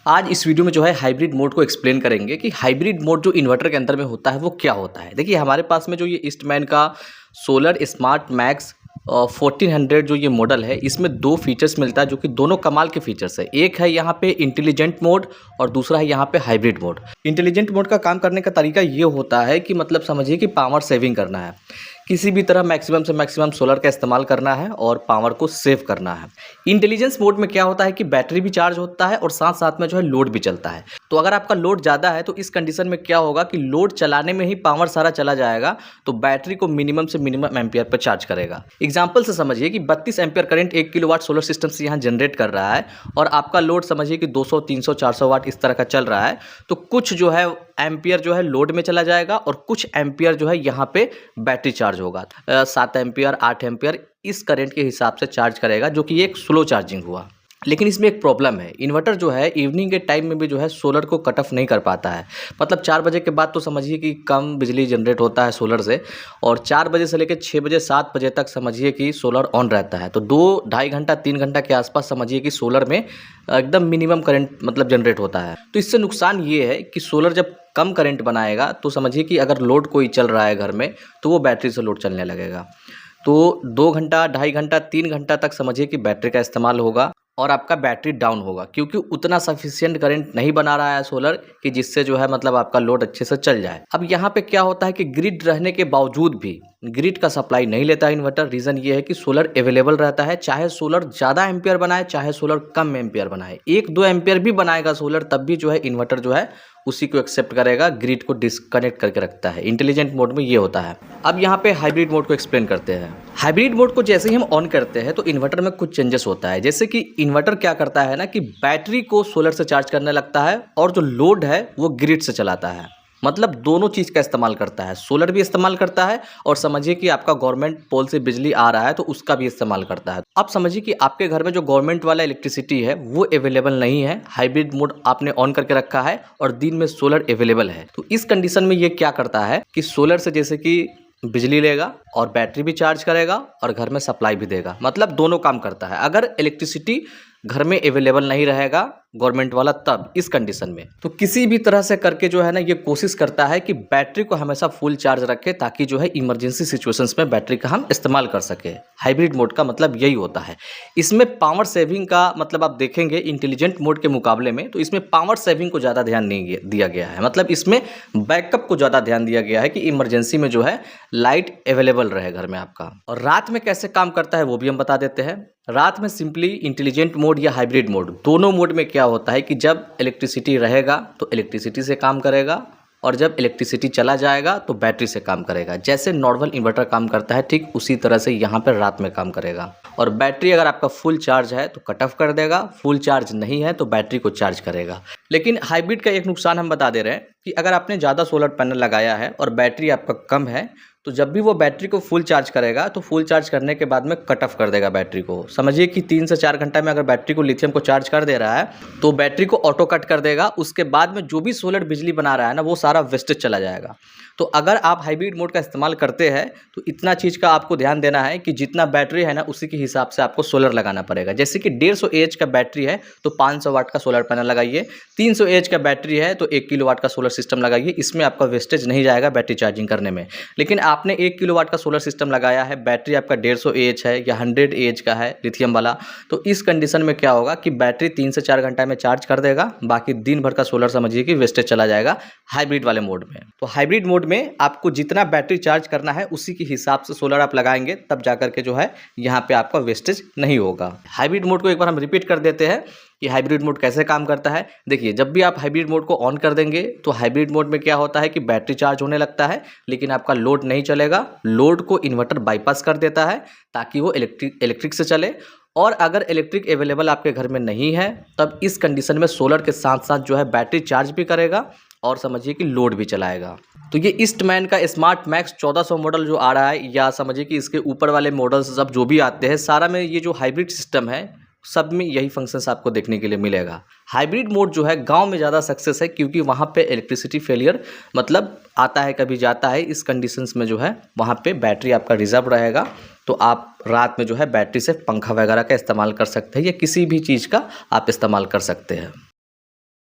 आज इस वीडियो में जो है हाइब्रिड मोड को एक्सप्लेन करेंगे कि हाइब्रिड मोड जो इन्वर्टर के अंदर में होता है वो क्या होता है। देखिए हमारे पास में जो ये ईस्टमैन का सोलर स्मार्ट मैक्स 1400 जो ये मॉडल है, इसमें दो फीचर्स मिलता है जो कि दोनों कमाल के फीचर्स है। एक है यहाँ पे इंटेलिजेंट मोड और दूसरा है यहाँ पे हाइब्रिड मोड। इंटेलिजेंट मोड का काम करने का तरीका ये होता है कि मतलब समझिए कि पावर सेविंग करना है, किसी भी तरह मैक्सिमम से मैक्सिमम सोलर का इस्तेमाल करना है और पावर को सेव करना है। इंटेलिजेंस मोड में क्या होता है कि बैटरी भी चार्ज होता है और साथ साथ में जो है लोड भी चलता है। तो अगर आपका लोड ज़्यादा है तो इस कंडीशन में क्या होगा कि लोड चलाने में ही पावर सारा चला जाएगा, तो बैटरी को मिनिमम से मिनिमम एम्पियर पर चार्ज करेगा। एग्जाम्पल से समझिए कि 32 ampere current 1 kilowatt solar system से यहाँ जनरेट कर रहा है और आपका लोड समझिए कि 200, 300, 400 वाट इस तरह का चल रहा है, तो कुछ जो है एम्पियर जो है लोड में चला जाएगा और कुछ एम्पियर जो है यहाँ पे बैटरी चार्ज होगा। 7 एम्पियर 8 एम्पियर इस करंट के हिसाब से चार्ज करेगा, जो कि एक स्लो चार्जिंग हुआ। लेकिन इसमें एक प्रॉब्लम है, इन्वर्टर जो है इवनिंग के टाइम में भी जो है सोलर को कट ऑफ नहीं कर पाता है। मतलब 4 बजे के बाद तो समझिए कि कम बिजली जनरेट होता है सोलर से, और 4 बजे से लेकर 6 बजे 7 बजे तक समझिए कि सोलर ऑन रहता है। तो 2-2.5 घंटा 3 घंटा के आसपास समझिए कि सोलर में एकदम मिनिमम करंट मतलब जनरेट होता है। तो इससे नुकसान ये है कि सोलर जब कम करंट बनाएगा तो समझिए कि अगर लोड कोई चल रहा है घर में तो वो बैटरी से लोड चलने लगेगा। तो 2 घंटा 2.5 घंटा 3 घंटा तक समझिए कि बैटरी का इस्तेमाल होगा और आपका बैटरी डाउन होगा, क्योंकि उतना सफिशिएंट करंट नहीं बना रहा है सोलर कि जिससे जो है मतलब आपका लोड अच्छे से चल जाए। अब यहाँ पे क्या होता है कि ग्रिड रहने के बावजूद भी ग्रिड का सप्लाई नहीं लेता है इन्वर्टर। रीज़न ये है कि सोलर अवेलेबल रहता है, चाहे सोलर ज़्यादा एम्पियर बनाए चाहे सोलर कम एम्पियर बनाए। 1-2 एम्पियर भी बनाएगा सोलर तब भी जो है इन्वर्टर जो है उसी को एक्सेप्ट करेगा, ग्रिड को डिस्कनेक्ट करके रखता है। इंटेलिजेंट मोड में ये होता है। अब यहाँ पे हाइब्रिड मोड को एक्सप्लेन करते हैं। हाइब्रिड मोड को जैसे ही हम ऑन करते हैं तो इन्वर्टर में कुछ चेंजेस होता है। जैसे कि इन्वर्टर क्या करता है ना कि बैटरी को सोलर से चार्ज करने लगता है और जो लोड है वो ग्रिड से चलाता है। मतलब दोनों चीज़ का इस्तेमाल करता है, सोलर भी इस्तेमाल करता है और समझिए कि आपका गवर्नमेंट पोल से बिजली आ रहा है तो उसका भी इस्तेमाल करता है। अब समझिए कि आपके घर में जो गवर्नमेंट वाला इलेक्ट्रिसिटी है वो अवेलेबल नहीं है, हाइब्रिड मोड आपने ऑन करके रखा है और दिन में सोलर अवेलेबल है। तो इस कंडीशन में ये क्या करता है कि सोलर से जैसे कि बिजली लेगा और बैटरी भी चार्ज करेगा और घर में सप्लाई भी देगा, मतलब दोनों काम करता है। अगर इलेक्ट्रिसिटी घर में अवेलेबल नहीं रहेगा गवर्नमेंट वाला, तब इस कंडीशन में तो किसी भी तरह से करके जो है ना ये कोशिश करता है कि बैटरी को हमेशा फुल चार्ज रखे, ताकि जो है इमरजेंसी सिचुएशंस में बैटरी का हम इस्तेमाल कर सके। हाइब्रिड मोड का मतलब यही होता है। इसमें पावर सेविंग का मतलब आप देखेंगे इंटेलिजेंट मोड के मुकाबले में तो इसमें पावर सेविंग को ज़्यादा ध्यान नहीं दिया गया है। मतलब इसमें बैकअप को ज़्यादा ध्यान दिया गया है कि इमरजेंसी में जो है लाइट अवेलेबल रहे घर में आपका। और रात में कैसे काम करता है वो भी हम बता देते हैं। रात में सिंपली इंटेलिजेंट मोड या हाइब्रिड मोड, दोनों मोड में क्या होता है कि जब इलेक्ट्रिसिटी रहेगा तो इलेक्ट्रिसिटी से काम करेगा और जब इलेक्ट्रिसिटी चला जाएगा तो बैटरी से काम करेगा। जैसे नॉर्मल इन्वर्टर काम करता है ठीक उसी तरह से यहाँ पर रात में काम करेगा। और बैटरी अगर आपका फुल चार्ज है तो कट ऑफ कर देगा, फुल चार्ज नहीं है तो बैटरी को चार्ज करेगा। लेकिन हाइब्रिड का एक नुकसान हम बता दे रहे हैं कि अगर आपने ज़्यादा सोलर पैनल लगाया है और बैटरी आपका कम है तो जब भी वो बैटरी को फुल चार्ज करेगा तो फुल चार्ज करने के बाद में कट ऑफ कर देगा बैटरी को। समझिए कि 3 से 4 घंटा में अगर बैटरी को लिथियम को चार्ज कर दे रहा है तो बैटरी को ऑटो कट कर देगा। उसके बाद में जो भी सोलर बिजली बना रहा है ना वो सारा वेस्टेज चला जाएगा। तो अगर आप हाइब्रिड मोड का इस्तेमाल करते हैं तो इतना चीज़ का आपको ध्यान देना है कि जितना बैटरी है ना उसी के हिसाब से आपको सोलर लगाना पड़ेगा। जैसे कि 150 AH का बैटरी है तो 500 वाट का सोलर पैनल लगाइए, 300 AH का बैटरी है तो 1 किलोवाट का सोलर सिस्टम लगाइए। इसमें आपका वेस्टेज नहीं जाएगा बैटरी चार्जिंग करने में। लेकिन आपने 1 किलोवाट का सोलर सिस्टम लगाया है, बैटरी आपका 150 AH है या 100 AH का है लिथियम वाला, तो इस कंडीशन में क्या होगा कि बैटरी 3 से 4 घंटा में चार्ज कर देगा, बाकी दिन भर का सोलर समझिए कि वेस्टेज चला जाएगा हाइब्रिड वाले मोड में। तो हाइब्रिड मोड में आपको जितना बैटरी चार्ज करना है उसी के हिसाब से सोलर आप लगाएंगे, तब जाकर के जो है यहाँ पे आपका वेस्टेज नहीं होगा। हाइब्रिड मोड को एक बार हम रिपीट कर देते हैं कि हाइब्रिड मोड कैसे काम करता है। देखिए जब भी आप हाइब्रिड मोड को ऑन कर देंगे तो हाइब्रिड मोड में क्या होता है कि बैटरी चार्ज होने लगता है लेकिन आपका लोड नहीं चलेगा। लोड को इन्वर्टर बाईपास कर देता है ताकि वो इलेक्ट्रिक से चले। और अगर इलेक्ट्रिक अवेलेबल आपके घर में नहीं है तब इस कंडीशन में सोलर के साथ साथ जो है बैटरी चार्ज भी करेगा और समझिए कि लोड भी चलाएगा। तो ये ईस्टमैन का स्मार्ट मैक्स 1400 मॉडल जो आ रहा है, या समझिए कि इसके ऊपर वाले मॉडल्स सब जो भी आते हैं, सारा में ये जो हाइब्रिड सिस्टम है सब में यही फंक्शंस आपको देखने के लिए मिलेगा। हाइब्रिड मोड जो है गांव में ज़्यादा सक्सेस है क्योंकि वहाँ पे इलेक्ट्रिसिटी फेलियर मतलब आता है कभी जाता है। इस कंडीशंस में जो है वहाँ पे बैटरी आपका रिजर्व रहेगा, तो आप रात में जो है बैटरी से पंखा वगैरह का इस्तेमाल कर सकते हैं या किसी भी चीज़ का आप इस्तेमाल कर सकते हैं।